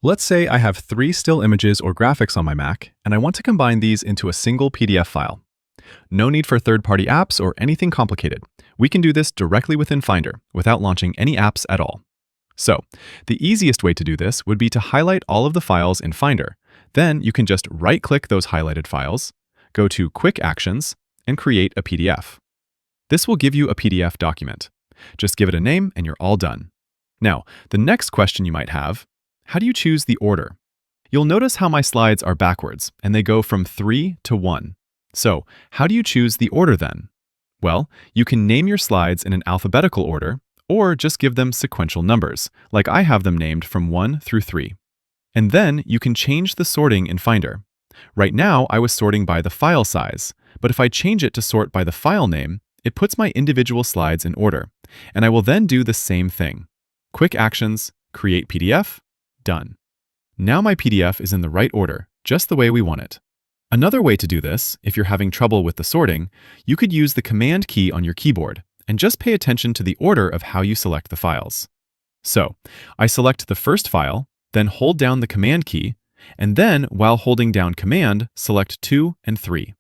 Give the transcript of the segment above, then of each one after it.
Let's say I have three still images or graphics on my Mac, and I want to combine these into a single PDF file. No need for third-party apps or anything complicated. We can do this directly within Finder without launching any apps at all. So, the easiest way to do this would be to highlight all of the files in Finder. Then you can just right-click those highlighted files, go to Quick Actions, and create a PDF. This will give you a PDF document. Just give it a name and you're all done. Now, the next question you might have: how do you choose the order? You'll notice how my slides are backwards, and they go from 3 to 1. So, how do you choose the order then? Well, you can name your slides in an alphabetical order, or just give them sequential numbers, like I have them named from 1 through 3. And then you can change the sorting in Finder. Right now, I was sorting by the file size, but if I change it to sort by the file name, it puts my individual slides in order, and I will then do the same thing. Quick Actions, Create PDF, done. Now my PDF is in the right order, just the way we want it. Another way to do this, if you're having trouble with the sorting, you could use the Command key on your keyboard and just pay attention to the order of how you select the files. So, I select the first file, then hold down the Command key, and then, while holding down Command, select 2 and 3.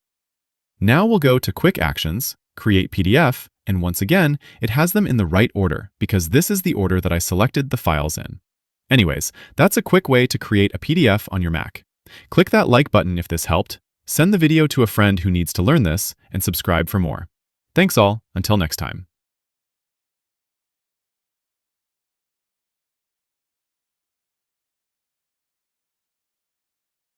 Now we'll go to Quick Actions, Create PDF, and once again, it has them in the right order because this is the order that I selected the files in. Anyways, that's a quick way to create a PDF on your Mac. Click that like button if this helped, send the video to a friend who needs to learn this, and subscribe for more. Thanks all, until next time.